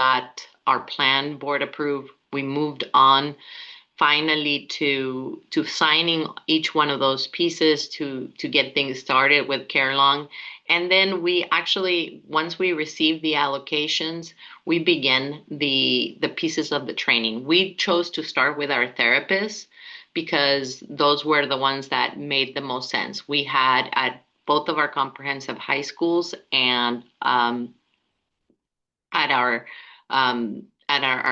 got our plan board approved. We moved on finally to signing each one of those pieces to get things started with Carelong. And then we actually, once we received the allocations, we began the pieces of the training. We chose to start with our therapists because those were the ones that made the most sense. We had at both of our comprehensive high schools and at our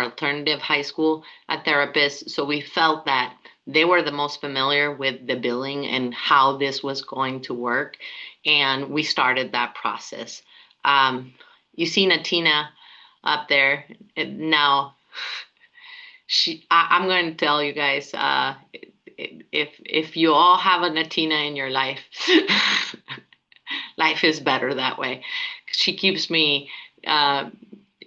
alternative high school a therapist. So we felt that they were the most familiar with the billing and how this was going to work. And we started that process. You see Natina up there. Now, I'm going to tell you guys, if you all have a Natina in your life, life is better that way. She keeps me,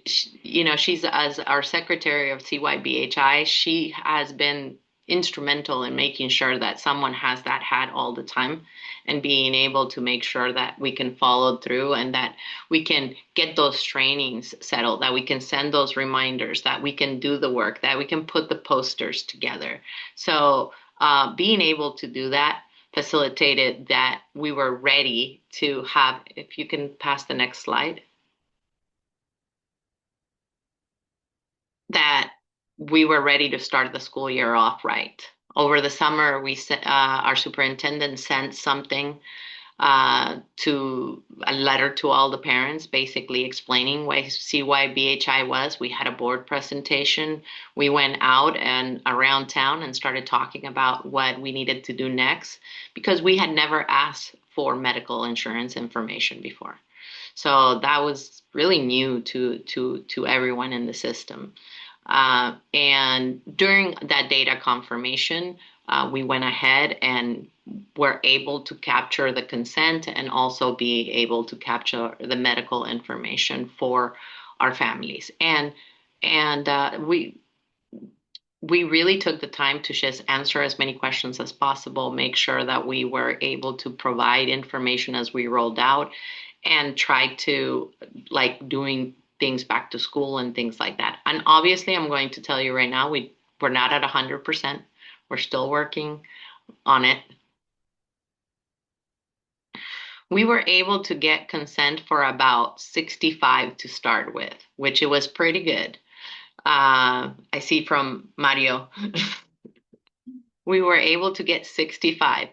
she's as our secretary of CYBHI, she has been instrumental in making sure that someone has that hat all the time and being able to make sure that we can follow through and that we can get those trainings settled, that we can send those reminders, that we can do the work, that we can put the posters together. So being able to do that facilitated that we were ready to have, if you can pass the next slide, that we were ready to start the school year off right. Over the summer, our superintendent sent something to a letter to all the parents, basically explaining what CYBHI was. We had a board presentation. We went out and around town and started talking about what we needed to do next because we had never asked for medical insurance information before. So that was really new to everyone in the system. And during that data confirmation, we went ahead and were able to capture the consent and also be able to capture the medical information for our families. And we really took the time to just answer as many questions as possible, make sure that we were able to provide information as we rolled out, and try to like doing things back to school and things like that. And obviously, I'm going to tell you right now, we're not at 100%. We're still working on it. We were able to get consent for about 65 to start with, which it was pretty good. I see from Mario. We were able to get 65.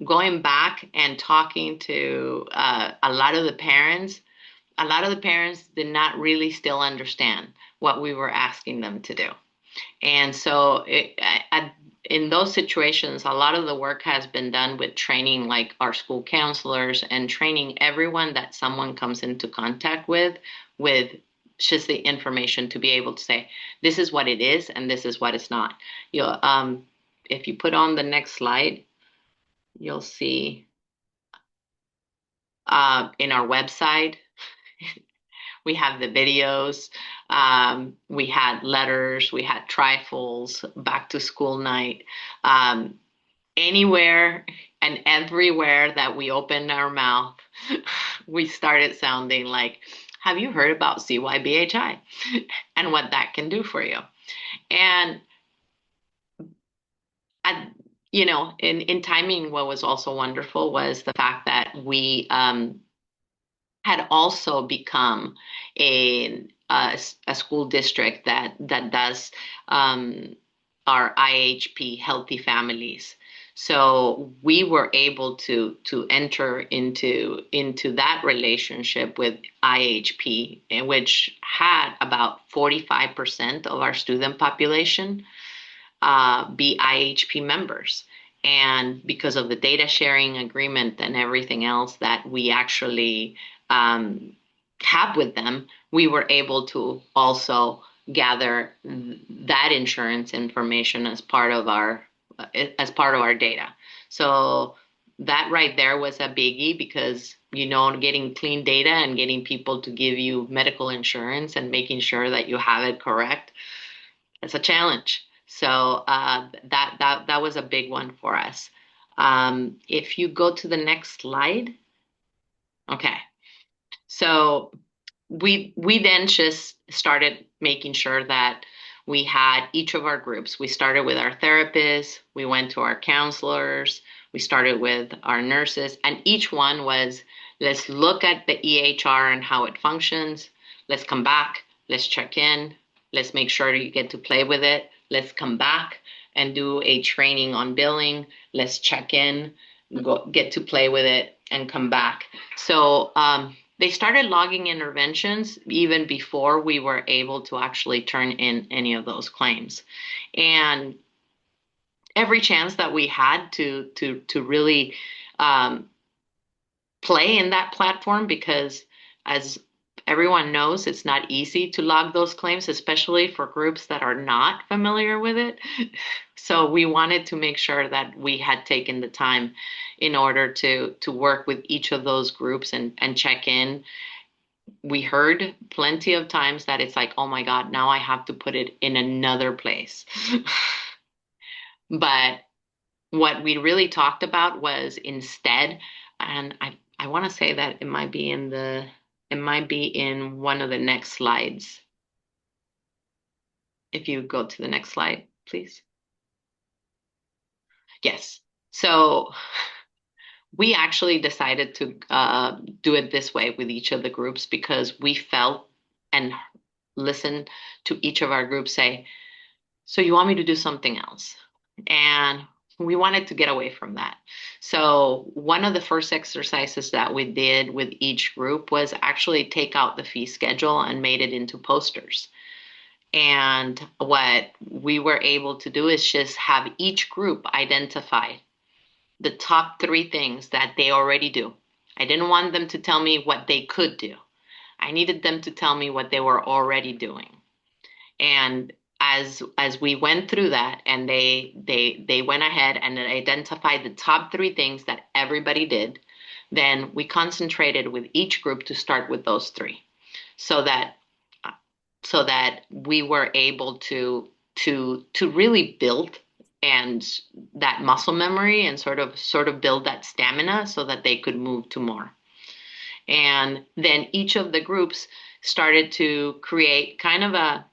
Going back and talking to a lot of the parents did not really still understand what we were asking them to do. And so in those situations, a lot of the work has been done with training like our school counselors and training everyone that someone comes into contact with just the information to be able to say, this is what it is and this is what it's not. If you put on the next slide, you'll see in our website, we have the videos, we had letters, we had trifles, back to school night. Anywhere and everywhere that we opened our mouth, we started sounding like, have you heard about CYBHI and what that can do for you? And in timing, what was also wonderful was the fact that we had also become a school district that does our IHP Healthy Families. So we were able to enter into that relationship with IHP, which had about 45% of our student population be IHP members. And because of the data sharing agreement and everything else that we actually have with them, we were able to also gather that insurance information as part of our data. So that right there was a biggie because, getting clean data and getting people to give you medical insurance and making sure that you have it correct, it's a challenge. So that was a big one for us. If you go to the next slide. Okay. So we then just started making sure that we had each of our groups. We started with our therapists, we went to our counselors, we started with our nurses, and each one was, let's look at the EHR and how it functions. Let's come back, let's check in, let's make sure you get to play with it. Let's come back and do a training on billing. Let's check in, go get to play with it, and come back. So they started logging interventions even before we were able to actually turn in any of those claims. And every chance that we had to really um, play in that platform, because as everyone knows, it's not easy to log those claims, especially for groups that are not familiar with it. So we wanted to make sure that we had taken the time in order to work with each of those groups and check in. We heard plenty of times that it's like, oh my God, now I have to put it in another place. But what we really talked about was instead, and I want to say that it might be in one of the next slides. If you go to the next slide, please. Yes. So we actually decided to do it this way with each of the groups because we felt and listened to each of our groups say, so you want me to do something else? And we wanted to get away from that. So one of the first exercises that we did with each group was actually take out the fee schedule and made it into posters. And what we were able to do is just have each group identify the top three things that they already do. I didn't want them to tell me what they could do. I needed them to tell me what they were already doing. And as we went through that, and they went ahead and identified the top three things that everybody did, then we concentrated with each group to start with those three, so that we were able to really build and that muscle memory and sort of build that stamina so that they could move to more. And then each of the groups started to create kind of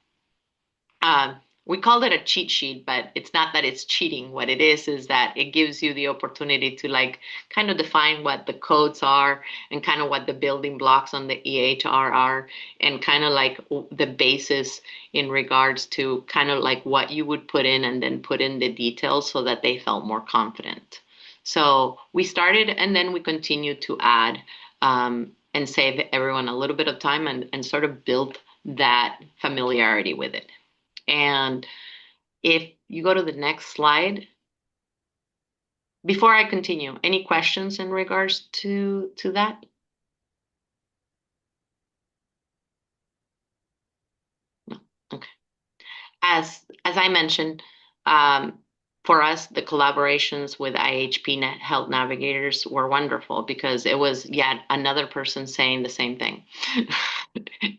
uh, we called it a cheat sheet, but it's not that it's cheating. What it is that it gives you the opportunity to like kind of define what the codes are and kind of what the building blocks on the EHR are, and kind of like the basis in regards to kind of like what you would put in and then put in the details so that they felt more confident. So we started and then we continued to add and save everyone a little bit of time and sort of build that familiarity with it. And if you go to the next slide, before I continue, any questions in regards to that? No. Okay. As I mentioned, um, for us, the collaborations with IHP Health Navigators were wonderful because it was yet another person saying the same thing.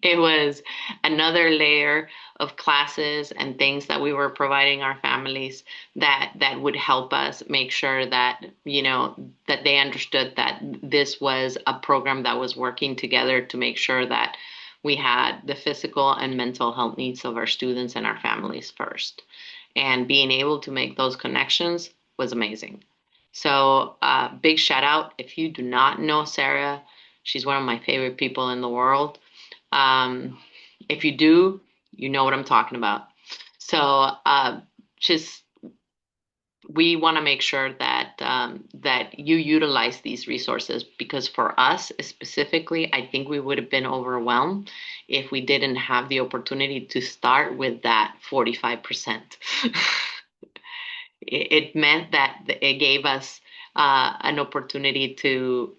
It was another layer of classes and things that we were providing our families that would help us make sure that, you know, that they understood that this was a program that was working together to make sure that we had the physical and mental health needs of our students and our families first. And being able to make those connections was amazing. So big shout out. If you do not know Sarah, she's one of my favorite people in the world. If you do, you know what I'm talking about. So just we want to make sure that that you utilize these resources, because for us specifically, I think we would have been overwhelmed if we didn't have the opportunity to start with that 45%. It meant that it gave us an opportunity to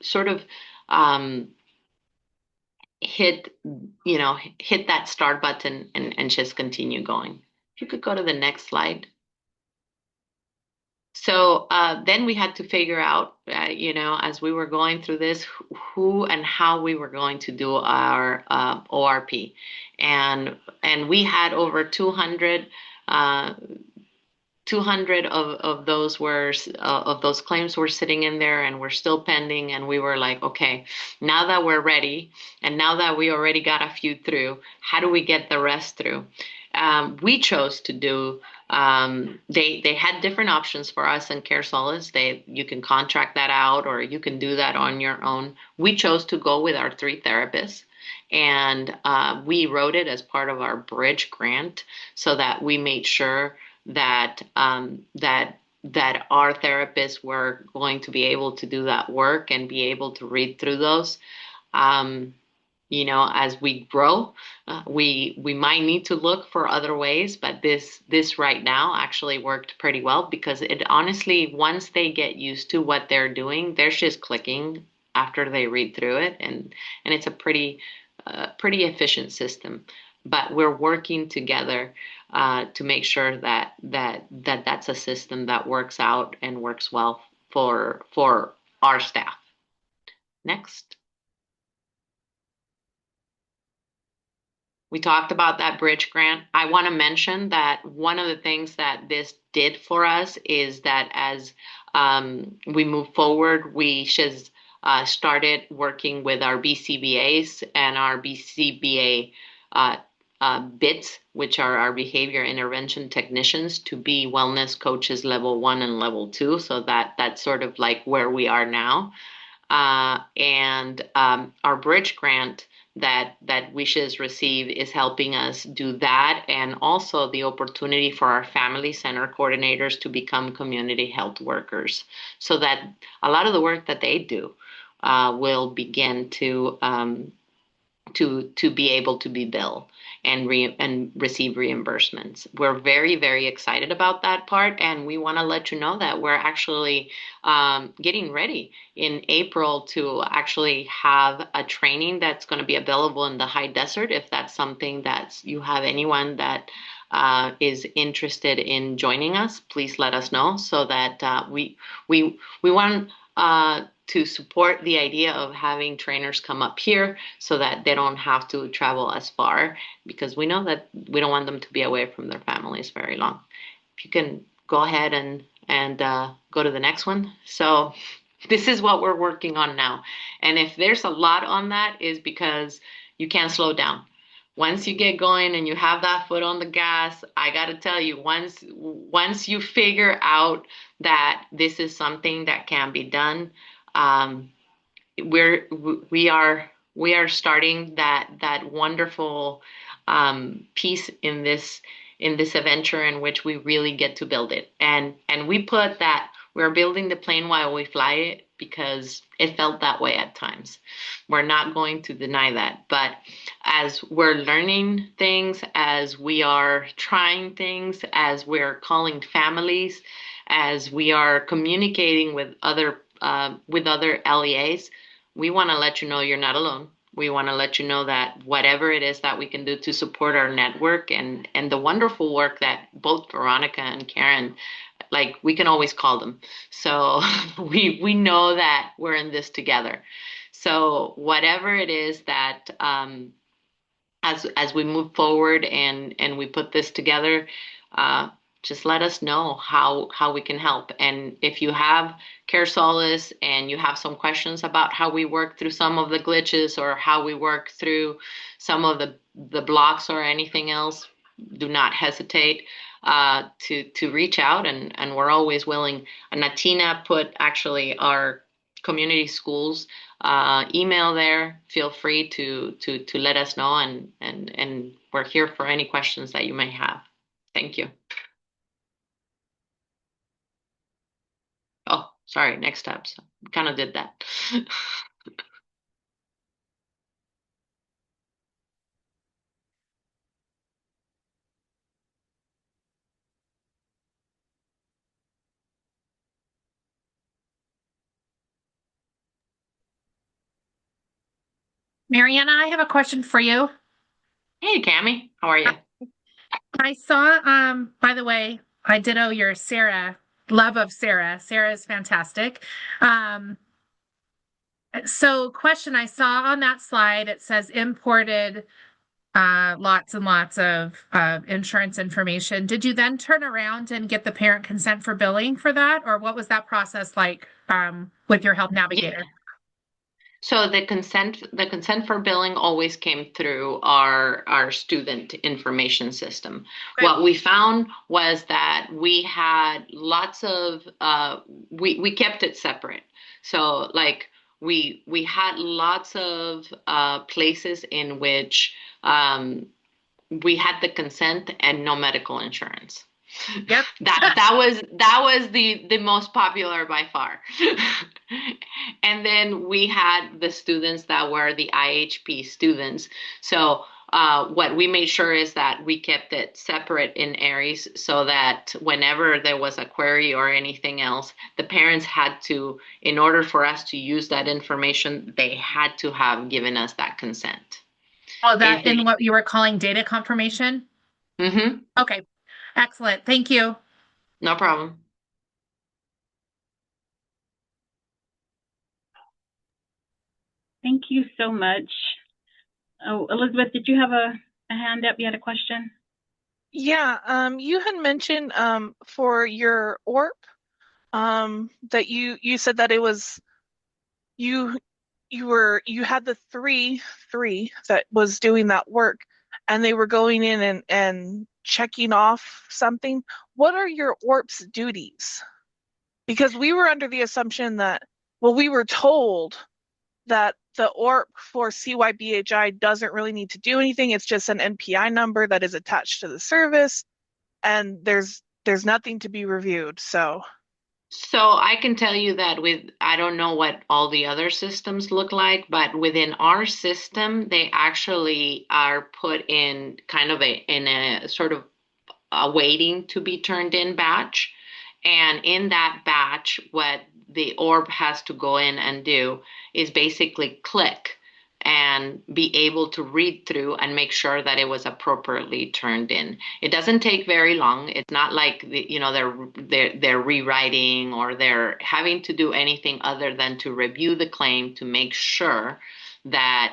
sort of hit hit that start button and just continue going. If you could go to the next slide. So then we had to figure out, as we were going through this, who and how we were going to do our ORP, and we had over 200 200 of those claims were sitting in there and were still pending, and we were like, okay, now that we're ready and now that we already got a few through, how do we get the rest through? We chose to do they had different options for us in Care Solace. You can contract that out or you can do that on your own. We chose to go with our 3 therapists, and we wrote it as part of our bridge grant so that we made sure that that our therapists were going to be able to do that work and be able to read through those. Um, as we grow, we might need to look for other ways, but this right now actually worked pretty well because it honestly, once they get used to what they're doing, they're just clicking after they read through it, and it's a pretty efficient system. But we're working together to make sure that's a system that works out and works well for our staff. Next. We talked about that bridge grant. I want to mention that one of the things that this did for us is that as we move forward, we should started working with our BCBAs and our BCBA BITs, which are our behavior intervention technicians, to be wellness coaches level 1 and level 2. So that's sort of like where we are now. And our bridge grant that Wishes receive is helping us do that, and also the opportunity for our family center coordinators to become community health workers, so that a lot of the work that they do will begin to be able to be billed and receive reimbursements. We're very, very excited about that part, and we want to let you know that we're actually getting ready in April to actually have a training that's going to be available in the high desert. If that's something that you have anyone that is interested in joining us, please let us know, so that we want to support the idea of having trainers come up here so that they don't have to travel as far, because we know that we don't want them to be away from their families very long. If you can go ahead and go to the next one. So this is what we're working on now. And if there's a lot on that, is because you can't slow down. Once you get going and you have that foot on the gas, I got to tell you, once you figure out that this is something that can be done, we are starting that wonderful piece in this adventure in which we really get to build it, and we put that we're building the plane while we fly it because it felt that way at times. We're not going to deny that, but as we're learning things, as we are trying things, as we're calling families, as we are communicating with other LEAs, we want to let you know you're not alone. We want to let you know that whatever it is that we can do to support our network and the wonderful work that both Veronica and Karen, like, we can always call them. So we know that we're in this together. So whatever it is that as we move forward and we put this together, just let us know how we can help. And if you have Care Solace and you have some questions about how we work through some of the glitches or how we work through some of the blocks or anything else, do not hesitate to reach out, and we're always willing. Natina put actually our community schools email there. Feel free to let us know, and we're here for any questions that you may have. Thank you. Oh, sorry, next steps. Kind of did that. Mariana, I have a question for you. Hey, Cami, how are you? I saw, by the way, I ditto your Sarah, love of Sarah. Sarah is fantastic. Um, so question I saw on that slide, it says imported lots and lots of insurance information. Did you then turn around and get the parent consent for billing for that, or what was that process like with your Health Navigator? So the consent for billing always came through our student information system. Okay. What we found was that we had lots of we kept it separate. So like we had lots of places in which we had the consent and no medical insurance. Yep. That was the most popular by far. And then we had the students that were the IHP students. So what we made sure is that we kept it separate in areas so that whenever there was a query or anything else, the parents had to, in order for us to use that information, they had to have given us that consent. Oh, If that in they, what you were calling data confirmation? mm-hmm, Okay. Excellent. Thank you. no problem. Thank you so much. Oh, Elizabeth, did you have a hand up? You had a question? Yeah, you had mentioned for your ORP that you said that it was you you had the three that was doing that work and they were going in and checking off something. What are your ORP's duties? Because we were under the assumption that, well, we were told that the ORP for CYBHI doesn't really need to do anything. It's just an NPI number that is attached to the service, and there's nothing to be reviewed. So, So I can tell you that I don't know what all the other systems look like, but within our system, they actually are put in kind of in a sort of a waiting to be turned in batch. And in that batch, what the orb has to go in and do is basically click and be able to read through and make sure that it was appropriately turned in. It doesn't take very long. It's not like they're rewriting or they're having to do anything other than to review the claim to make sure the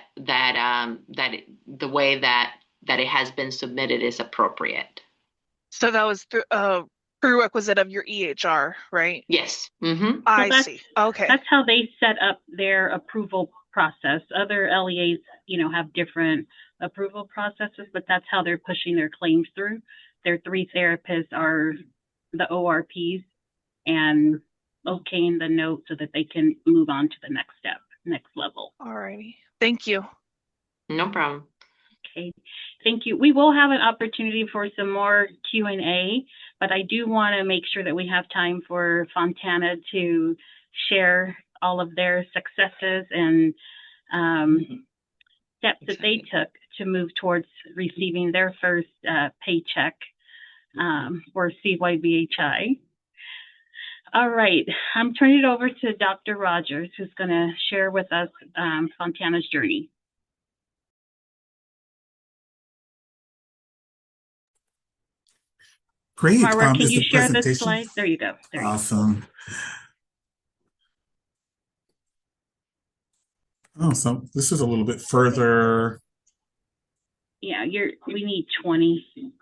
way that it has been submitted is appropriate. so that was prerequisite of your EHR, right? Yes. Mm-hmm. I see. Okay. That's how they set up their approval process. Other LEAs, have different approval processes, but that's how they're pushing their claims through. Their three therapists are the ORPs and okaying the note so that they can move on to the next step, next level. All righty. Thank you. No problem. Okay, thank you. We will have an opportunity for some more Q&A, but I do want to make sure that we have time for Fontana to share all of their successes and steps that they took to move towards receiving their first paycheck for CYBHI. All right, I'm turning it over to Dr. Rogers, who's going to share with us Fontana's journey. Great. Barbara, can Is you the share the presentation slide? There you go. There awesome? Oh, so this is a little bit further. Yeah, we need 20.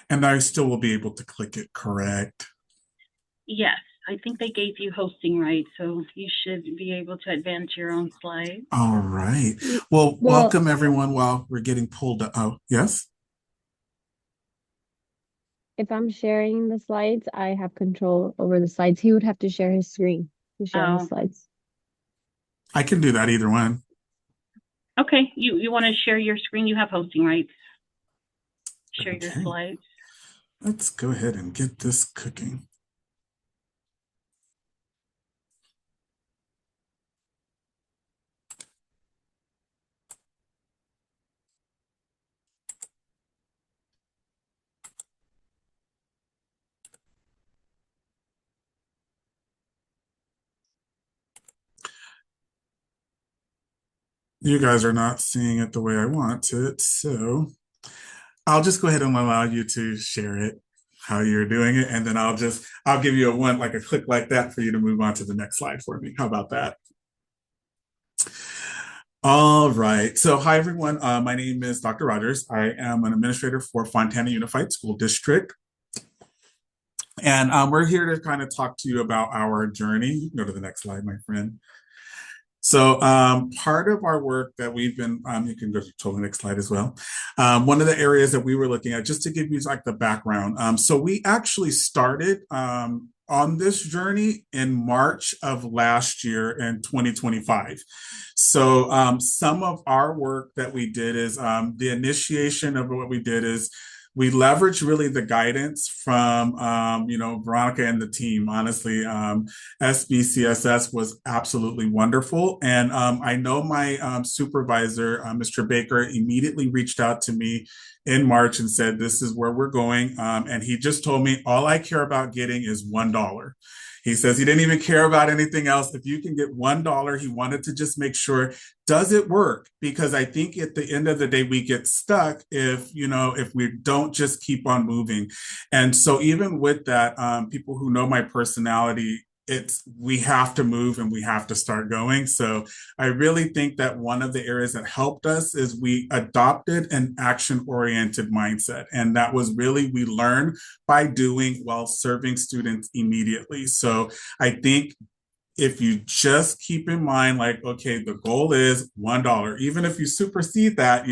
And I still will be able to click it, correct? Yes, I think they gave you hosting rights, so you should be able to advance your own slide. All right. Well, welcome everyone while we're getting pulled up. Oh, yes? If I'm sharing the slides, I have control over the slides. He would have to share his screen to share his slides. I can do that either one. Okay, you want to share your screen? You have hosting rights. Share your slides. Let's go ahead and get this cooking. You guys are not seeing it the way I want it, so I'll just go ahead and allow you to share it how you're doing it, and then I'll give you a click like that for you to move on to the next slide for me. How about that? All right. So, hi, everyone. My name is Dr. Rogers. I am an administrator for Fontana Unified School District. And we're here to kind of talk to you about our journey. You can go to the next slide, my friend. So part of our work that we've been, you can go to the next slide as well. One of the areas that we were looking at, just to give you like the background. So we actually started on this journey in March of last year in 2025. So some of our work that we did is the initiation of what we did is we leveraged really the guidance from Veronica and the team. Honestly, SBCSS was absolutely wonderful, and I know my supervisor, Mr. Baker, immediately reached out to me in March and said, "This is where we're going," and he just told me, "All I care about getting is $1." He says he didn't even care about anything else. If you can get $1, he wanted to just make sure, does it work? Because I think at the end of the day, we get stuck if we don't just keep on moving. And so even with that, people who know my personality, we have to move and we have to start going. So I really think that one of the areas that helped us is we adopted an action-oriented mindset. And that was really, we learn by doing while serving students immediately. So I think if you just keep in mind, like, okay, the goal is $1, even if you supersede that,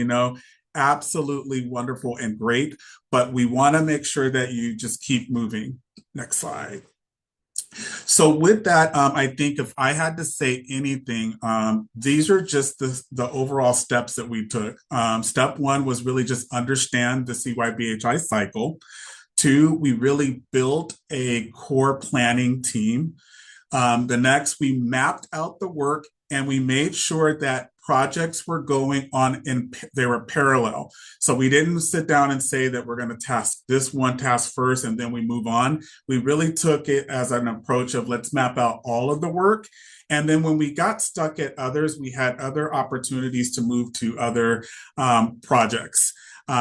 absolutely wonderful and great. But we want to make sure that you just keep moving. Next slide. So with that, I think if I had to say anything, these are just the overall steps that we took. Step one was really just understand the CYBHI cycle. Two, we really built a core planning team. The next, we mapped out the work and we made sure that projects were going on they were parallel. So we didn't sit down and say that we're going to task this one task first and then we move on. We really took it as an approach of let's map out all of the work. And then when we got stuck at others, we had other opportunities to move to other projects.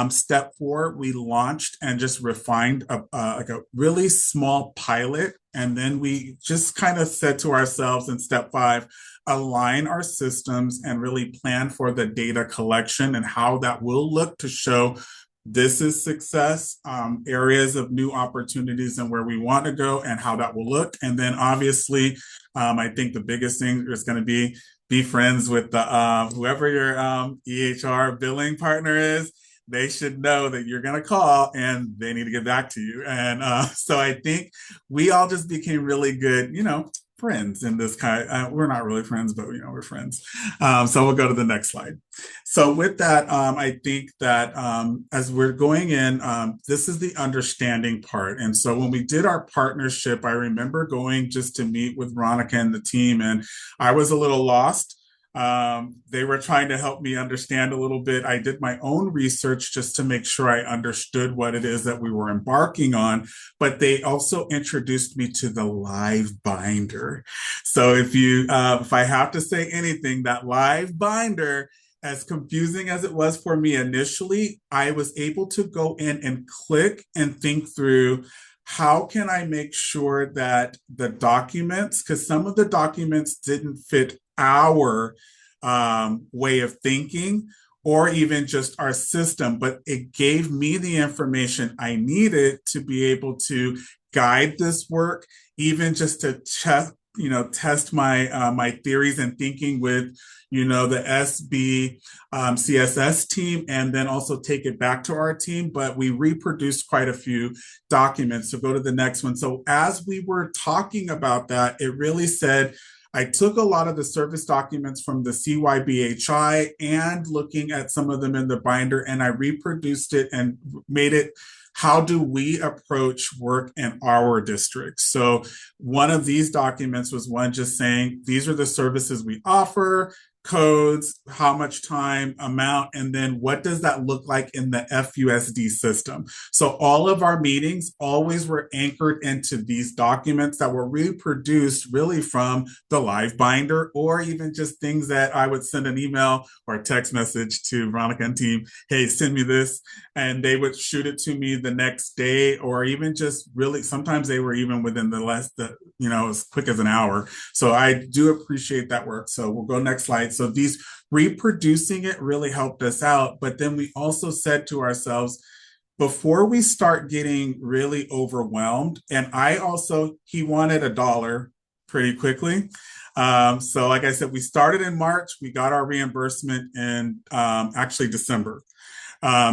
Step four, we launched and just refined like a really small pilot. And then we just kind of said to ourselves in step five, align our systems and really plan for the data collection and how that will look to show this is success, areas of new opportunities and where we want to go and how that will look. And then obviously, I think the biggest thing is going to be friends with the whoever your EHR billing partner is. They should know that you're going to call and they need to get back to you. And so I think we all just became really good, friends in this kind. We're not really friends, but we're friends. So we'll go to the next slide. So with that, I think that as we're going in, this is the understanding part. And so when we did our partnership, I remember going just to meet with Veronica and the team, and I was a little lost. They were trying to help me understand a little bit. I did my own research just to make sure I understood what it is that we were embarking on, but they also introduced me to the live binder. So if I have to say anything, that live binder, as confusing as it was for me initially, I was able to go in and click and think through how can I make sure that the documents, because some of the documents didn't fit our way of thinking or even just our system, but it gave me the information I needed to be able to guide this work, even just to test my theories and thinking with the SB CSS team, and then also take it back to our team. But we reproduced quite a few documents. So go to the next one. So as we were talking about that, it really said, I took a lot of the service documents from the CYBHI and looking at some of them in the binder, and I reproduced it and made it, how do we approach work in our district? So one of these documents was one just saying, these are the services we offer, codes, how much time, amount, and then what does that look like in the FUSD system? So all of our meetings always were anchored into these documents that were reproduced really from the live binder, or even just things that I would send an email or a text message to Veronica and team, hey, send me this, and they would shoot it to me the next day, or even just really, sometimes they were even within as quick as an hour. So I do appreciate that work. So we'll go next slide. right? So these reproducing it really helped us out. But then we also said to ourselves, before we start getting really overwhelmed, and he wanted $1 pretty quickly. So like I said, we started in March, we got our reimbursement in actually December.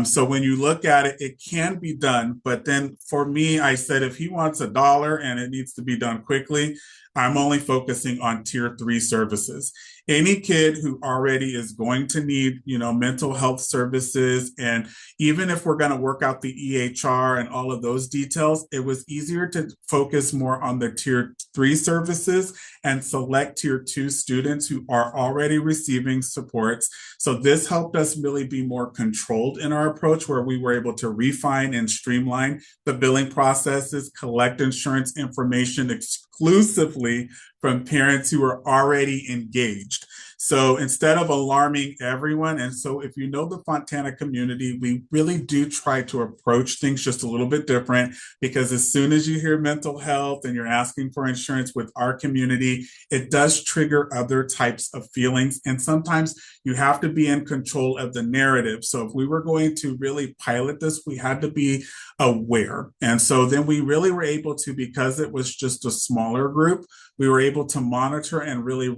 So when you look at it, it can be done. But then for me, I said, if he wants $1 and it needs to be done quickly, I'm only focusing on tier 3 services. Any kid who already is going to need, mental health services, and even if we're going to work out the EHR and all of those details, it was easier to focus more on the tier 3 services and select tier 2 students who are already receiving supports. So this helped us really be more controlled in our approach, where we were able to refine and streamline the billing processes, collect insurance information exclusively from parents who are already engaged. So instead of alarming everyone, and so if you know the Fontana community, we really do try to approach things just a little bit different, because as soon as you hear mental health and you're asking for insurance with our community, it does trigger other types of feelings. And sometimes you have to be in control of the narrative. So if we were going to really pilot this, we had to be aware. And so then we really were able to, because it was just a smaller group, we were able to monitor and really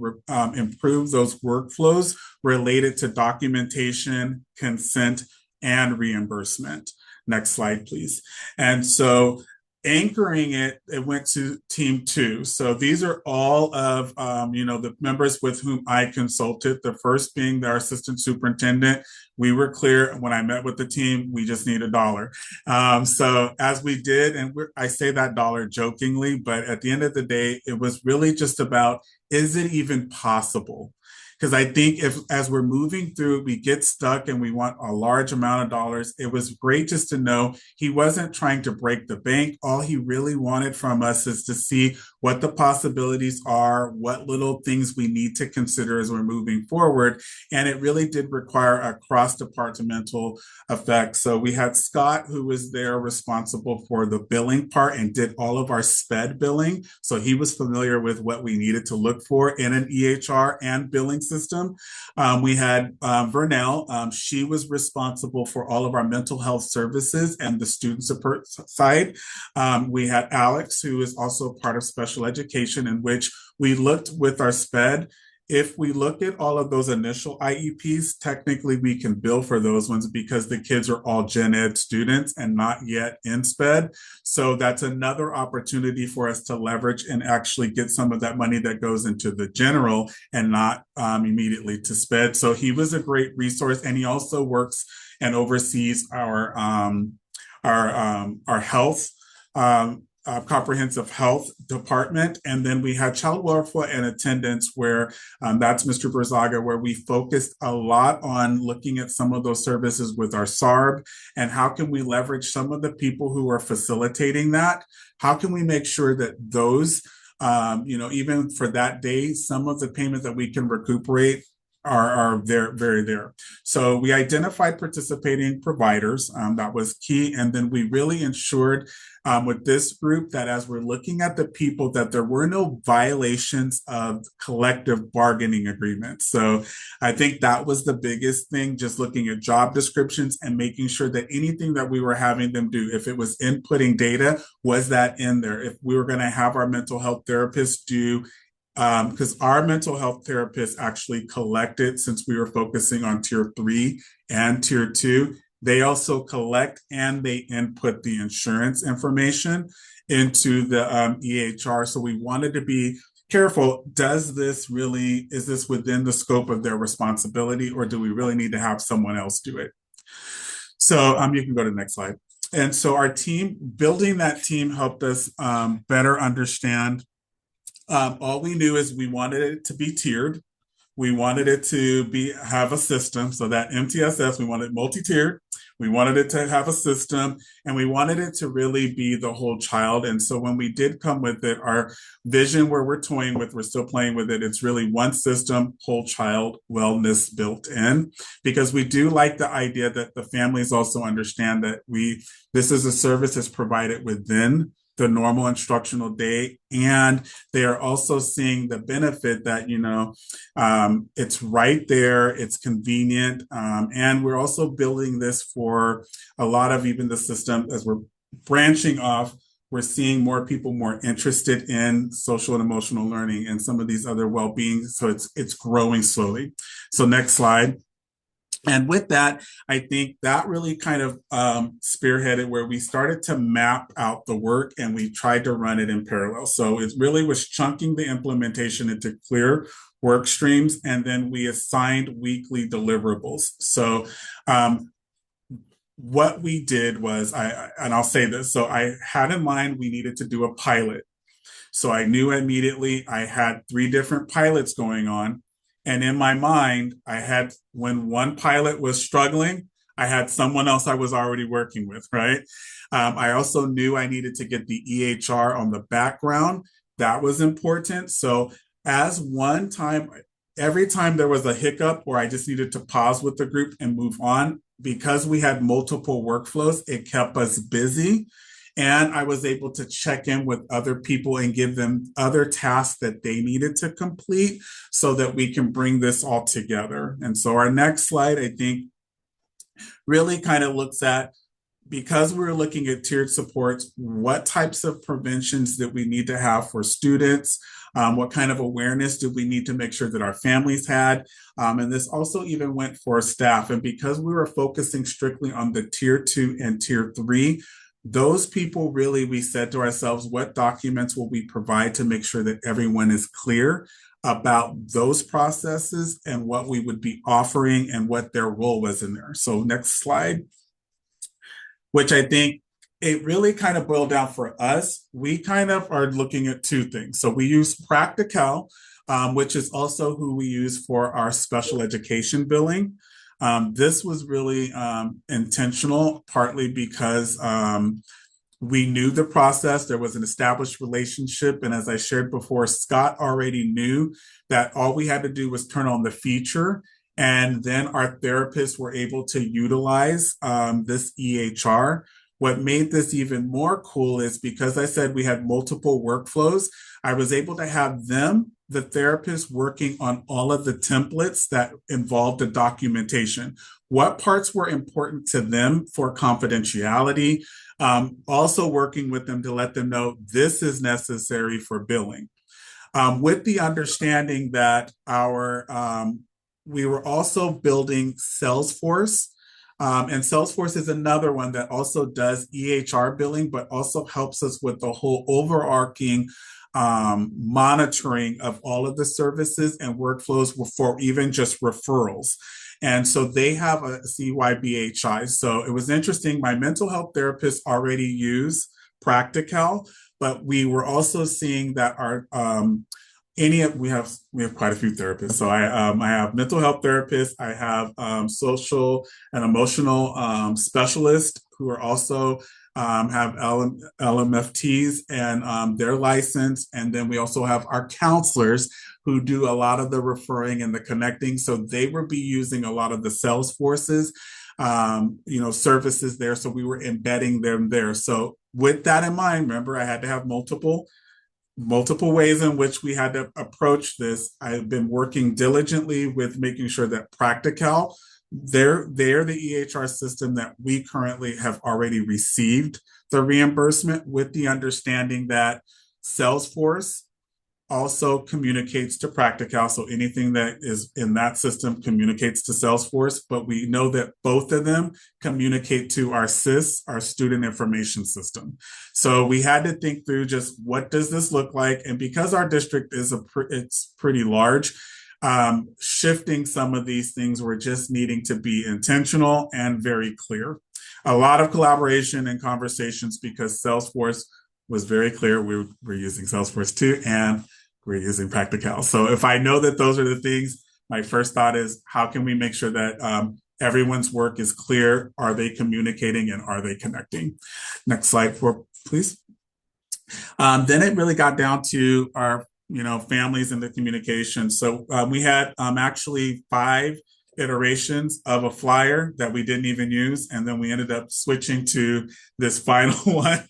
improve those workflows related to documentation, consent, and reimbursement. Next slide, please. And so anchoring it went to team 2. So these are all of the members with whom I consulted. The first being our assistant superintendent. We were clear when I met with the team, we just need $1. So as we did, and I say that dollar jokingly, but at the end of the day, it was really just about, is it even possible? Because I think as we're moving through, we get stuck and we want a large amount of dollars. It was great just to know he wasn't trying to break the bank. All he really wanted from us is to see what the possibilities are, what little things we need to consider as we're moving forward. And it really did require a cross-departmental effect. So we had Scott, who was there responsible for the billing part and did all of our SPED billing. So he was familiar with what we needed to look for in an EHR and billing system. We had Vernell. She was responsible for all of our mental health services and the student support side. We had Alex, who is also part of special education, in which we looked with our SPED. If we look at all of those initial IEPs, technically we can bill for those ones because the kids are all gen ed students and not yet in SPED. So that's another opportunity for us to leverage and actually get some of that money that goes into the general and not immediately to SPED. So he was a great resource, and he also works and oversees our health. Comprehensive health department. And then we had child welfare and attendance, where that's Mr. Berzaga, where we focused a lot on looking at some of those services with our SARB and how can we leverage some of the people who are facilitating that. How can we make sure that those, even for that day, some of the payments that we can recuperate are there, very there. So we identified participating providers. That was key. And then we really ensured with this group that as we're looking at the people, that there were no violations of collective bargaining agreements. So I think that was the biggest thing, just looking at job descriptions and making sure that anything that we were having them do, if it was inputting data, was that in there? If we were going to have our mental health therapists do, because our mental health therapists actually collected, since we were focusing on tier 3 and tier 2, they also collect and they input the insurance information into the EHR. So we wanted to be careful. Is this within the scope of their responsibility, or do we really need to have someone else do it? So you can go to the next slide. And so our team, building that team helped us better understand. All we knew is we wanted it to be tiered. We wanted it to have a system. So that MTSS, we wanted multi-tiered. We wanted it to have a system, and we wanted it to really be the whole child. And so when we did come with it, our vision, where we're still playing with it, it's really one system, whole child wellness built in, because we do like the idea that the families also understand that this is a service that's provided within the normal instructional day, and they are also seeing the benefit that it's right there, it's convenient, and we're also building this for a lot of even the system as we're branching off. We're seeing more people more interested in social and emotional learning and some of these other well-being, so it's growing slowly. So next slide. And with that, I think that really kind of spearheaded where we started to map out the work and we tried to run it in parallel. So it really was chunking the implementation into clear work streams, and then we assigned weekly deliverables. So what we did was, and I'll say this, so I had in mind we needed to do a pilot. So I knew immediately I had 3 different pilots going on. And in my mind, I had, when one pilot was struggling, I had someone else I was already working with, right? I also knew I needed to get the EHR on the background. That was important. So every time there was a hiccup or I just needed to pause with the group and move on, because we had multiple workflows, it kept us busy. And I was able to check in with other people and give them other tasks that they needed to complete so that we can bring this all together. And so our next slide, I think, really kind of looks at, because we're looking at tiered supports, what types of preventions that we need to have for students, what kind of awareness do we need to make sure that our families had, and this also even went for staff. And because we were focusing strictly on the tier 2 and tier 3, those people really, we said to ourselves, what documents will we provide to make sure that everyone is clear about those processes and what we would be offering and what their role was in there. So next slide, which I think it really kind of boiled down for us. We kind of are looking at 2 things. So we use Practical, which is also who we use for our special education billing. This was really intentional, partly because we knew the process. There was an established relationship. And as I shared before, Scott already knew that all we had to do was turn on the feature. And then our therapists were able to utilize this EHR. What made this even more cool is because I said we had multiple workflows, I was able to have them, the therapists, working on all of the templates that involved the documentation. What parts were important to them for confidentiality? Also working with them to let them know this is necessary for billing. With the understanding that we were also building Salesforce. And Salesforce is another one that also does EHR billing, but also helps us with the whole overarching monitoring of all of the services and workflows for even just referrals. And so they have a CYBHI. So it was interesting. My mental health therapist already use Practical, but we were also seeing that we have quite a few therapists. So I have mental health therapists. I have social and emotional specialists who are also have LMFTs and their license. And then we also have our counselors who do a lot of the referring and the connecting. So they will be using a lot of the Salesforce's, services there. So we were embedding them there. So with that in mind, remember, I had to have multiple ways in which we had to approach this. I've been working diligently with making sure that Practical, they're the EHR system that we currently have already received the reimbursement, with the understanding that Salesforce also communicates to Practical. So anything that is in that system communicates to Salesforce, but we know that both of them communicate to our SIS, our student information system. So we had to think through just what does this look like? And because our district is it's pretty large, shifting some of these things, we're just needing to be intentional and very clear. A lot of collaboration and conversations, because Salesforce was very clear we're using Salesforce too, and we're using Practical. So if I know that those are the things, my first thought is, how can we make sure that everyone's work is clear? Are they communicating and are they connecting? Next slide, please. Then it really got down to our families and the communication. So we had actually 5 iterations of a flyer that we didn't even use. And then we ended up switching to this final one,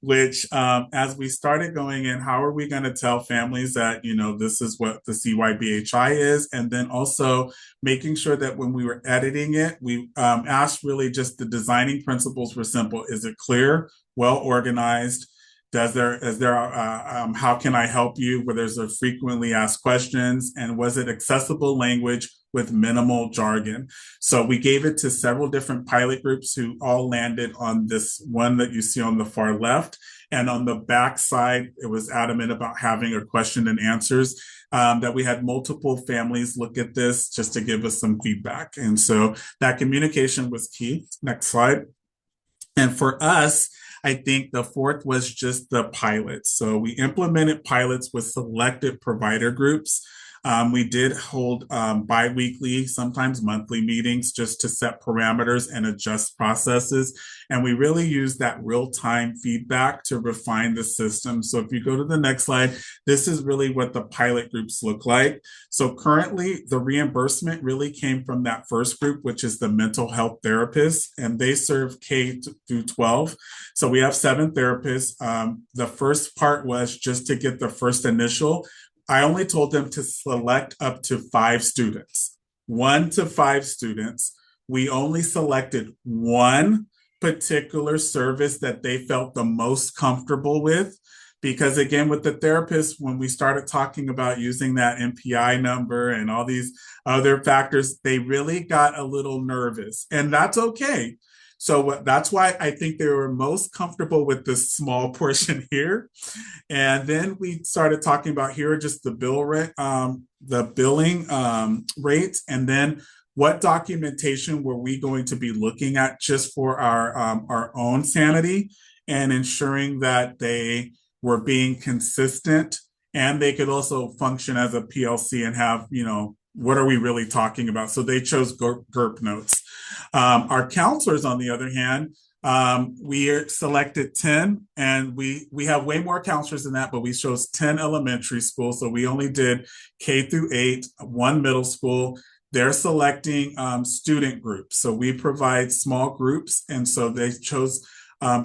which as we started going in, how are we going to tell families that, this is what the CYBHI is? And then also making sure that when we were editing it, we asked really just the designing principles were simple. Is it clear, well organized? How can I help you? Where there's a frequently asked questions, and was it accessible language with minimal jargon? So we gave it to several different pilot groups who all landed on this one that you see on the far left. And on the back side, it was adamant about having a question and answers. That we had multiple families look at this just to give us some feedback. And so that communication was key. Next slide. And for us, I think the fourth was just the pilots. So we implemented pilots with selected provider groups. We did hold bi-weekly, sometimes monthly meetings just to set parameters and adjust processes. And we really use that real-time feedback to refine the system. So if you go to the next slide, this is really what the pilot groups look like. So currently, the reimbursement really came from that first group, which is the mental health therapists, and they serve K through 12. So we have 7 therapists. The first part was just to get the first initial. I only told them to select up to 5 students, 1 to 5 students. We only selected one particular service that they felt the most comfortable with. Because again, with the therapist, when we started talking about using that MPI number and all these other factors, they really got a little nervous, and that's okay. So that's why I think they were most comfortable with this small portion here. And then we started talking about here just the billing rates, and then what documentation were we going to be looking at just for our own sanity and ensuring that they were being consistent, and they could also function as a PLC and have, what are we really talking about? So they chose GURP notes. Our counselors, on the other hand, we selected 10, and we have way more counselors than that, but we chose 10 elementary schools. So we only did K through 8, 1 middle school. They're selecting student groups. So we provide small groups. And so they chose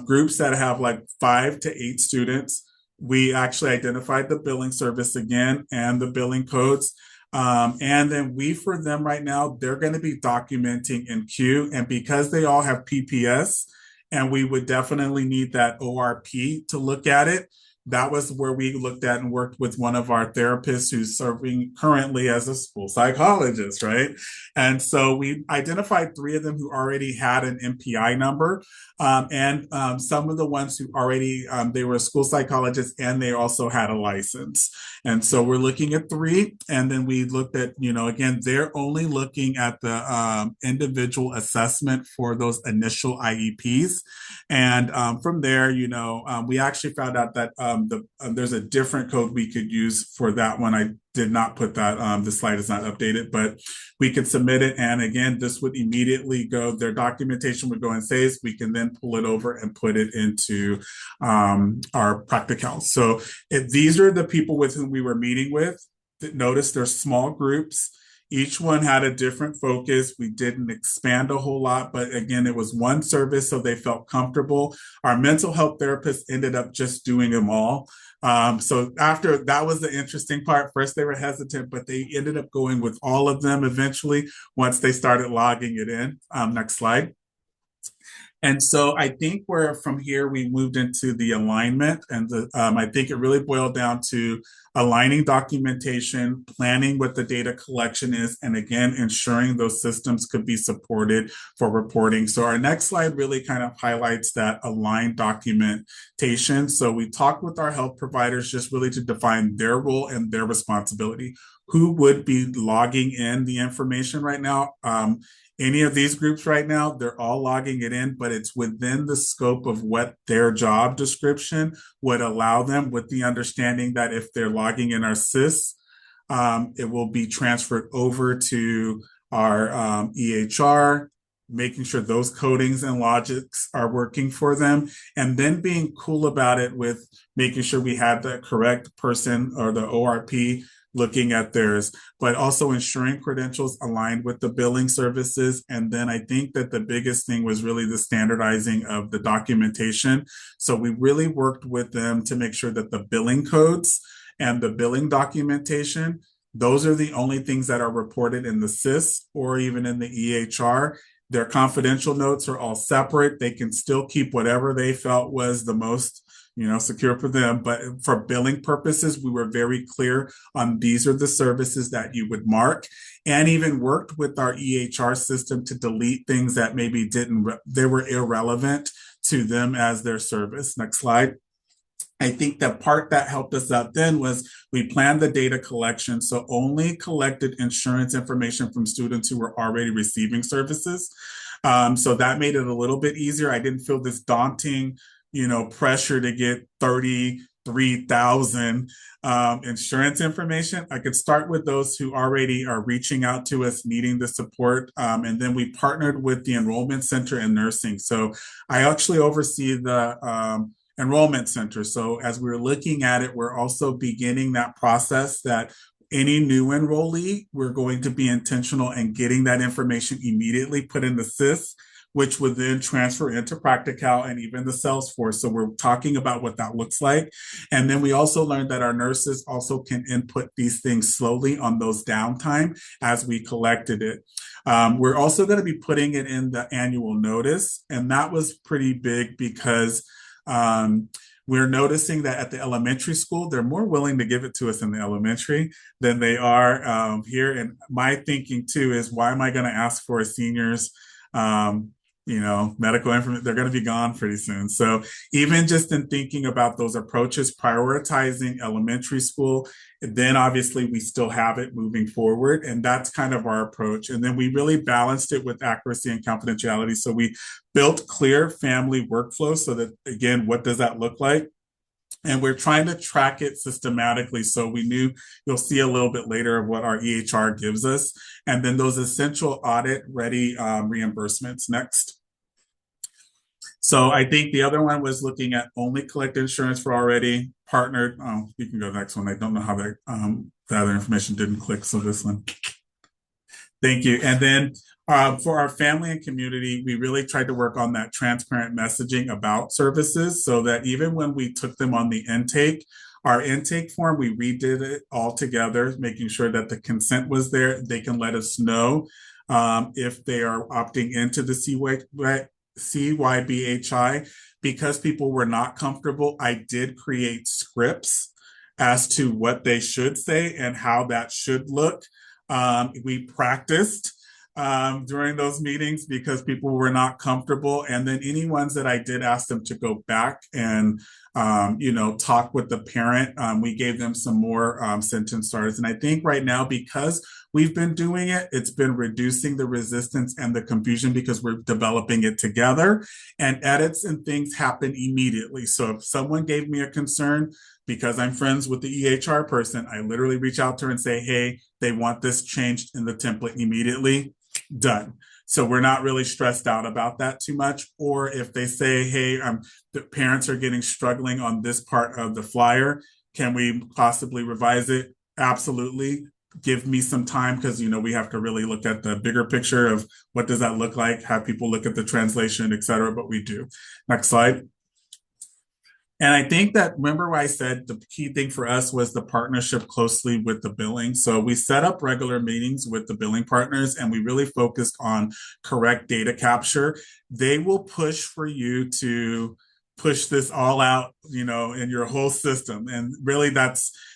groups that have like 5 to 8 students. We actually identified the billing service again and the billing codes. And then for them right now, they're going to be documenting in Q. And because they all have PPS, and we would definitely need that ORP to look at it, that was where we looked at and worked with one of our therapists who's serving currently as a school psychologist, right? And so we identified 3 of them who already had an MPI number, and some of the ones who already, they were school psychologists and they also had a license. And so we're looking at 3, and then we looked at, again, they're only looking at the individual assessment for those initial IEPs. And from there, we actually found out that there's a different code we could use for that one. I did not put that, the slide is not updated, but we could submit it. And again, this would immediately go, their documentation would go in SAYS. We can then pull it over and put it into our practicals. So these are the people with whom we were meeting with. Notice they're small groups. Each one had a different focus. We didn't expand a whole lot, but again, it was one service, so they felt comfortable. Our mental health therapist ended up just doing them all. So after that was the interesting part. First, they were hesitant, but they ended up going with all of them eventually once they started logging it in. Next slide. And so I think from here we moved into the alignment, and I think it really boiled down to aligning documentation, planning what the data collection is, and again, ensuring those systems could be supported for reporting. So our next slide really kind of highlights that aligned documentation. So we talked with our health providers just really to define their role and their responsibility. Who would be logging in the information right now? Any of these groups right now, they're all logging it in, but it's within the scope of what their job description would allow them, with the understanding that if they're logging in our SIS, it will be transferred over to our EHR, making sure those codings and logics are working for them, and then being cool about it with making sure we have the correct person or the ORP looking at theirs, but also ensuring credentials aligned with the billing services. And then I think that the biggest thing was really the standardizing of the documentation. So we really worked with them to make sure that the billing codes and the billing documentation, those are the only things that are reported in the SIS or even in the EHR. Their confidential notes are all separate. They can still keep whatever they felt was the most secure for them. But for billing purposes, we were very clear on these are the services that you would mark, and even worked with our EHR system to delete things that maybe they were irrelevant to them as their service. Next slide. I think the part that helped us out then was we planned the data collection. So only collected insurance information from students who were already receiving services. So that made it a little bit easier. I didn't feel this daunting, pressure to get 33,000 insurance information. I could start with those who already are reaching out to us, needing the support. And then we partnered with the enrollment center in nursing. So I actually oversee the enrollment center. So as we're looking at it, we're also beginning that process that any new enrollee, we're going to be intentional in getting that information immediately put in the SIS, which would then transfer into Practical and even the Salesforce. So we're talking about what that looks like. And then we also learned that our nurses also can input these things slowly on those downtime as we collected it. We're also going to be putting it in the annual notice. And that was pretty big because we're noticing that at the elementary school, they're more willing to give it to us in the elementary than they are here. And my thinking too is, why am I going to ask for a senior's medical information? They're going to be gone pretty soon. So even just in thinking about those approaches, prioritizing elementary school, then obviously we still have it moving forward. And that's kind of our approach. And then we really balanced it with accuracy and confidentiality. So we built clear family workflows so that, again, what does that look like? And we're trying to track it systematically. So we knew, you'll see a little bit later of what our EHR gives us. And then those essential audit ready reimbursements next. So I think the other one was looking at only collect insurance for already partnered. Oh, you can go to the next one. I don't know how that the other information didn't click. So this one. Thank you. And then for our family and community, we really tried to work on that transparent messaging about services so that even when we took them on the intake, our intake form, we redid it all together, making sure that the consent was there. They can let us know if they are opting into the CYBHI. Because people were not comfortable, I did create scripts as to what they should say and how that should look. We practiced during those meetings because people were not comfortable. And then any ones that I did ask them to go back and, talk with the parent, we gave them some more sentence starters. And I think right now, because we've been doing it, it's been reducing the resistance and the confusion because we're developing it together, and edits and things happen immediately. So if someone gave me a concern, because I'm friends with the EHR person, I literally reach out to her and say, hey, they want this changed in the template immediately. Done. So we're not really stressed out about that too much. Or if they say, hey, the parents are getting struggling on this part of the flyer, can we possibly revise it? Absolutely. Give me some time because, we have to really look at the bigger picture of what does that look like, have people look at the translation, et cetera, but we do. Next slide. And I think that, remember what I said, the key thing for us was the partnership closely with the billing. So we set up regular meetings with the billing partners and we really focused on correct data capture. They will push for you to push this all out, in your whole system. And really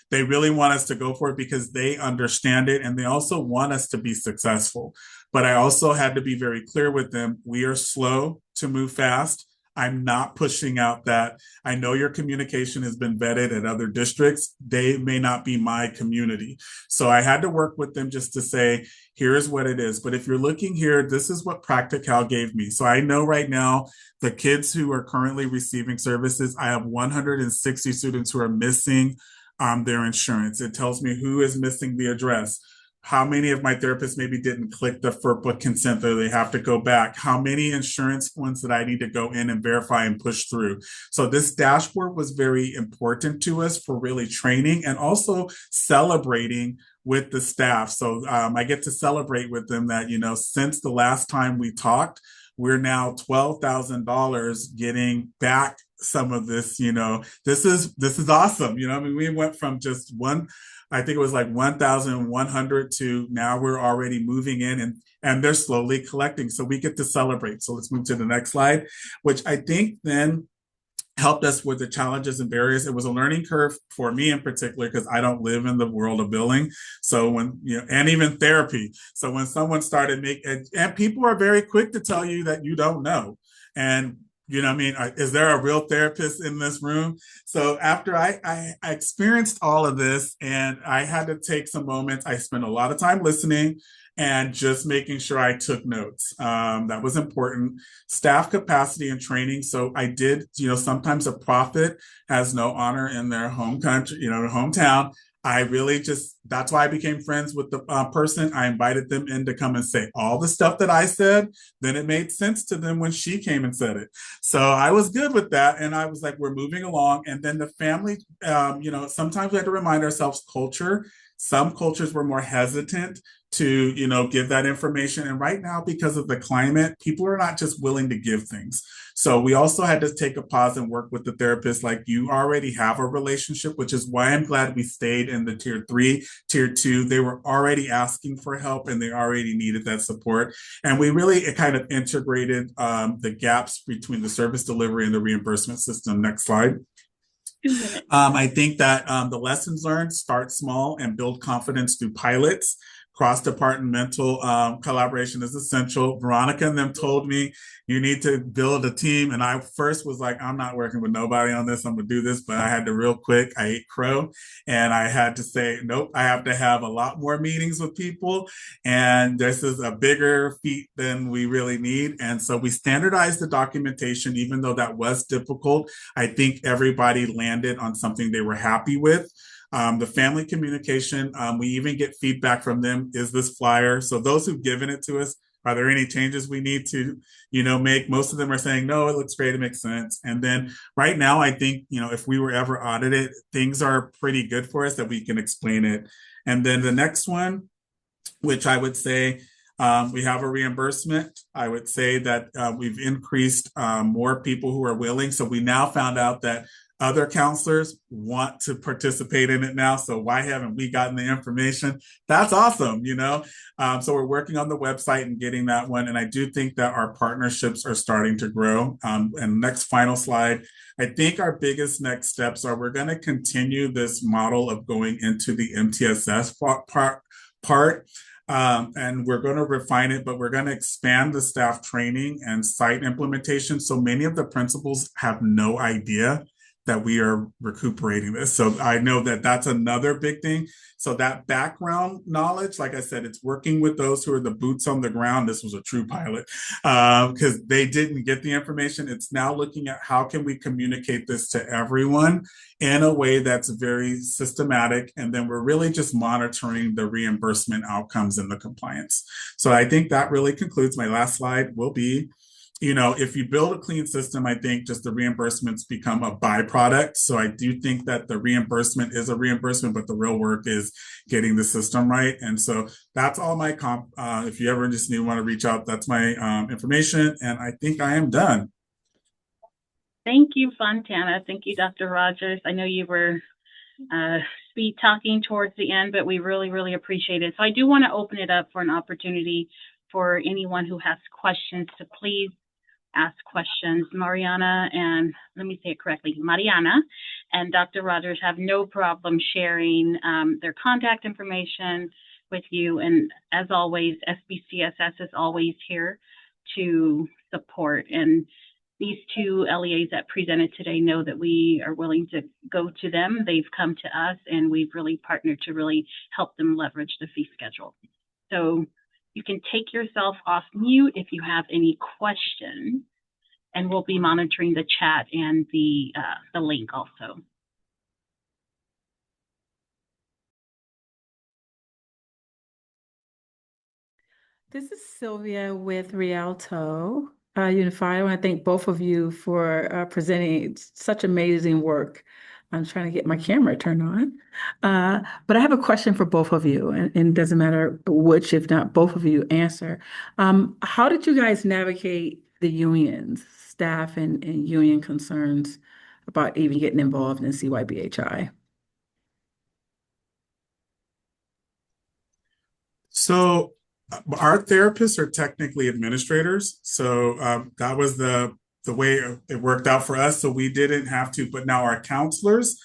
they really want us to go for it because they understand it and they also want us to be successful. But I also had to be very clear with them. We are slow to move fast. I'm not pushing out that. I know your communication has been vetted at other districts. They may not be my community. So I had to work with them just to say, here's what it is. But if you're looking here, this is what Practical gave me. So I know right now, the kids who are currently receiving services, I have 160 students who are missing their insurance. It tells me who is missing the address, How many of my therapists maybe didn't click the FERPA consent that they have to go back? How many insurance ones that I need to go in and verify and push through? So this dashboard was very important to us for really training and also celebrating with the staff. So I get to celebrate with them that, since the last time we talked, we're now $12,000 getting back some of this. This is awesome. I mean, we went from just I think it was like 1,100 to now we're already moving in and they're slowly collecting. So we get to celebrate. So let's move to the next slide, which I think then helped us with the challenges and barriers. It was a learning curve for me in particular, because I don't live in the world of billing. So and even therapy. So when someone started and people are very quick to tell you that you don't know. And is there a real therapist in this room? So after I experienced all of this and I had to take some moments, I spent a lot of time listening and just making sure I took notes. That was important. Staff capacity and training. So I did, sometimes a prophet has no honor in their home country, hometown. That's why I became friends with the person. I invited them in to come and say all the stuff that I said. Then it made sense to them when she came and said it. So I was good with that. And I was like, we're moving along. And then the family, sometimes we had to remind ourselves culture. Some cultures were more hesitant to, give that information. And right now, because of the climate, people are not just willing to give things. So we also had to take a pause and work with the therapist. Like, you already have a relationship, which is why I'm glad we stayed in the tier 3, tier 2. They were already asking for help and they already needed that support. And we really kind of integrated the gaps between the service delivery and the reimbursement system. Next slide. I think that the lessons learned: start small and build confidence through pilots. Cross-departmental collaboration is essential. Veronica and them told me you need to build a team. And I first was like, I'm not working with nobody on this. I'm going to do this. But I had to real quick. I ate crow and I had to say, nope, I have to have a lot more meetings with people. And this is a bigger feat than we really need. And so we standardized the documentation, even though that was difficult. I think everybody landed on something they were happy with. The family communication, we even get feedback from them. Is this flyer? So those who've given it to us, are there any changes we need to, make? Most of them are saying, no, it looks great. It makes sense. And then right now, I think, if we were ever audited, things are pretty good for us that we can explain it. And then the next one, which I would say, we have a reimbursement. I would say that we've increased more people who are willing. So we now found out that other counselors want to participate in it now. So why haven't we gotten the information? That's awesome, So we're working on the website and getting that one. And I do think that our partnerships are starting to grow. And next final slide, I think our biggest next steps are we're going to continue this model of going into the MTSS part. And we're going to refine it, but we're going to expand the staff training and site implementation. So many of the principals have no idea that we are recuperating this. So I know that that's another big thing. So that background knowledge, like I said, it's working with those who are the boots on the ground. This was a true pilot because they didn't get the information. It's now looking at how can we communicate this to everyone in a way that's very systematic. And then we're really just monitoring the reimbursement outcomes and the compliance. So I think that really concludes. My last slide will be, if you build a clean system, I think just the reimbursements become a byproduct. So I do think that the reimbursement is a reimbursement, but the real work is getting the system right. And so that's all my if you ever just want to reach out, that's my information. And I think I am done. Thank you, Fontana. Thank you, Dr. Rogers. I know you were speed talking towards the end, but we really, really appreciate it. So I do want to open it up for an opportunity for anyone who has questions to please ask questions. Mariana and, let me say it correctly, Mariana and Dr. Rogers have no problem sharing their contact information with you. And as always, SBCSS is always here to support. And these two LEAs that presented today know that we are willing to go to them. They've come to us and we've really partnered to really help them leverage the fee schedule. So you can take yourself off mute if you have any questions, and we'll be monitoring the chat and the link also. This is Sylvia with Rialto Unified. I want to thank both of you for presenting such amazing work. I'm trying to get my camera turned on. But I have a question for both of you, and it doesn't matter which, if not both of you, answer. How did you guys navigate the unions, staff and union concerns about even getting involved in CYBHI? So our therapists are technically administrators. So that was the way it worked out for us. So we didn't have to. But now our counselors,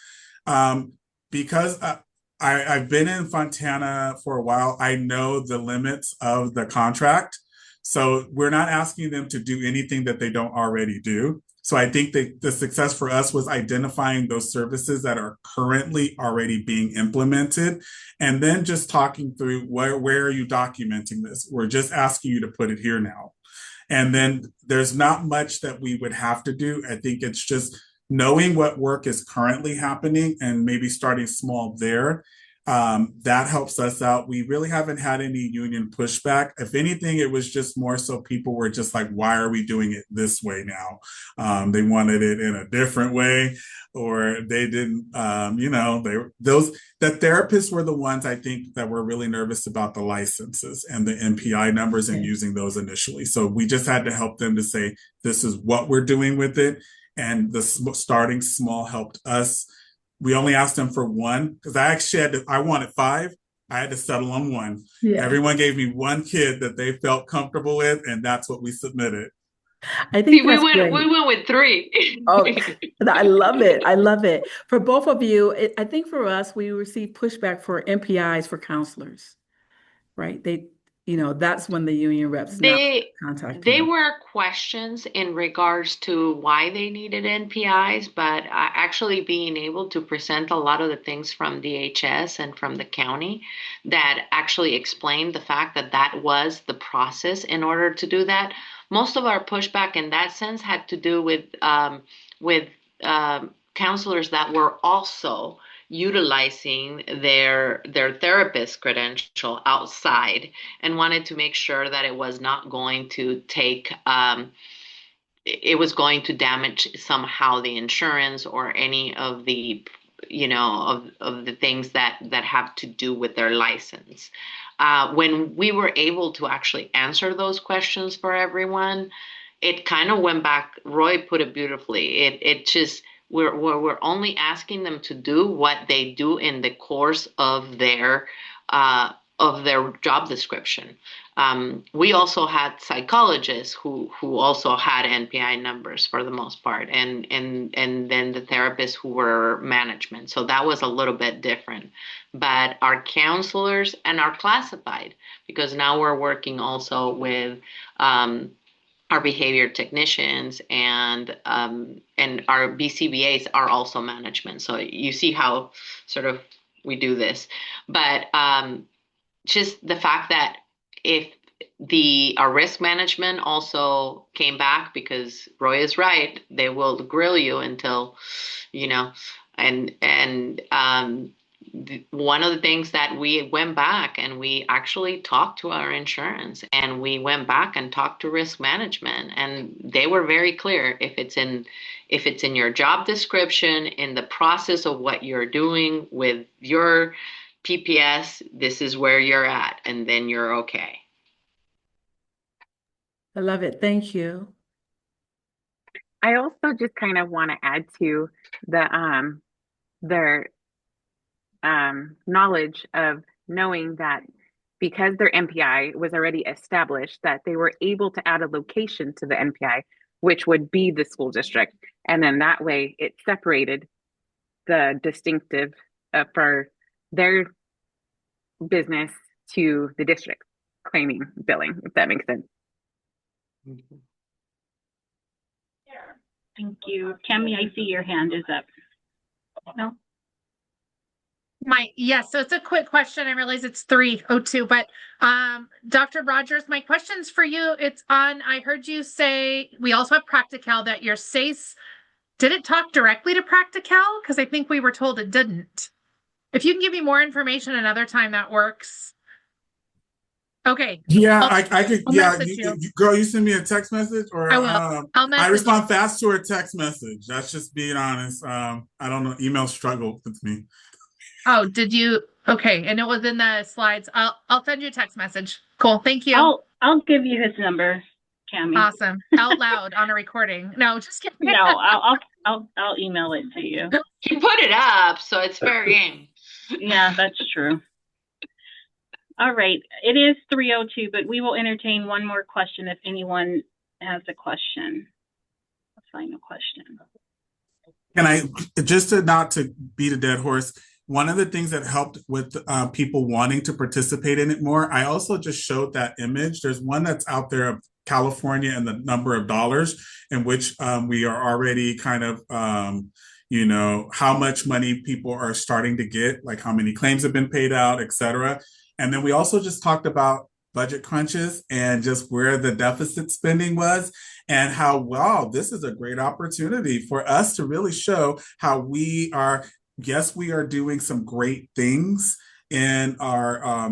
because I've been in Fontana for a while, I know the limits of the contract. So we're not asking them to do anything that they don't already do. So I think that the success for us was identifying those services that are currently already being implemented and then just talking through where are you documenting this? We're just asking you to put it here now. And then there's not much that we would have to do. I think it's just knowing what work is currently happening and maybe starting small there. That helps us out. We really haven't had any union pushback. If anything, it was just more so people were just like, why are we doing it this way now? They wanted it in a different way, or they didn't, the therapists were the ones I think that were really nervous about the licenses and the NPI numbers and using those initially. So we just had to help them to say, this is what we're doing with it. And the starting small helped us. We only asked them for one because I wanted five. I had to settle on one. Yeah. Everyone gave me one kid that they felt comfortable with, and that's what we submitted. I think we went with three. Oh, I love it. I love it. For both of you, I think for us, we received pushback for MPIs for counselors, right? That's when the union reps contact. They were questions in regards to why they needed NPIs, but actually being able to present a lot of the things from DHS and from the county that actually explained the fact that that was the process in order to do that. Most of our pushback in that sense had to do with counselors that were also utilizing their therapist credential outside and wanted to make sure that it was not going to it was going to damage somehow the insurance or any of the of the things that have to do with their license. When we were able to actually answer those questions for everyone, it kind of went back. Roy put it beautifully. It just we're only asking them to do what they do in the course of their job description. We also had psychologists who also had NPI numbers for the most part, and then the therapists who were management. So that was a little bit different. But our counselors and our classified, because now we're working also with our behavior technicians and our BCBAs are also management. So you see how sort of we do this, but just the fact that if our risk management also came back, because Roy is right, they will grill you until, one of the things that we went back and we actually talked to our insurance and we went back and talked to risk management, and they were very clear. If it's in your job description, in the process of what you're doing with your PPS, this is where you're at, and then you're okay. I love it. Thank you. I also just kind of want to add to their knowledge of knowing that because their NPI was already established, that they were able to add a location to the NPI, which would be the school district. And then that way it separated the distinctive for their business to the district claiming billing, if that makes sense. Mm-hmm. Thank you. Tammy, I see your hand is up. No? So it's a quick question. I realize it's 3:02, but Dr. Rogers, my question's for you. I heard you say we also have Practical, that your SACE, did it talk directly to Practical? Because I think we were told it didn't. If you can give me more information another time, that works. Okay. Yeah, I'll, I could. I'll Yeah, message you. girl, you send me a text message, or I will. I'll I message you. respond fast to a text message. That's just being honest. I don't know. Email struggle with me. Oh, did you? Okay, and it was in the slides. I'll send you a text message. Cool. Thank you. I'll give you his number, Cami. Awesome. Out loud on a recording. No, just kidding. No, I'll email it to you. You put it up, so it's fair game. Yeah, that's true. All right. It is 3:02, but we will entertain one more question if anyone has a question. A final question. Can I just to not to beat a dead horse? One of the things that helped with people wanting to participate in it more, I also just showed that image. There's one that's out there of California and the number of dollars in which we are already kind of, how much money people are starting to get, like how many claims have been paid out, et cetera. And then we also just talked about budget crunches and just where the deficit spending was and how, wow, this is a great opportunity for us to really show how we are, yes, we are doing some great things in our,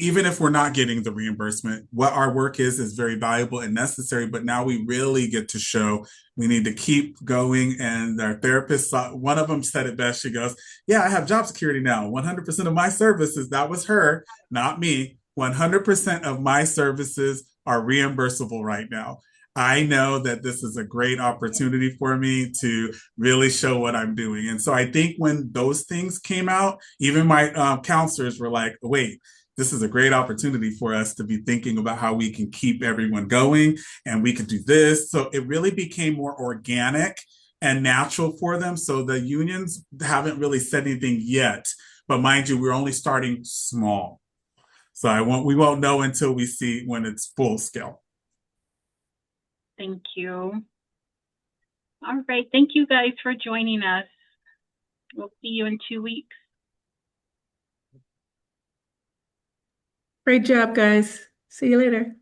even if we're not getting the reimbursement, what our work is very valuable and necessary. But now we really get to show we need to keep going. And our therapist, one of them said it best. She goes, yeah, I have job security now. 100% of my services, that was her, not me. 100% of my services are reimbursable right now. I know that this is a great opportunity for me to really show what I'm doing. And so I think when those things came out, even my counselors were like, wait, this is a great opportunity for us to be thinking about how we can keep everyone going and we could do this. So it really became more organic and natural for them. So the unions haven't really said anything yet, but mind you, we're only starting small. So we won't know until we see when it's full scale. Thank you. All right. Thank you guys for joining us. We'll see you in 2 weeks. Great job, guys. See you later.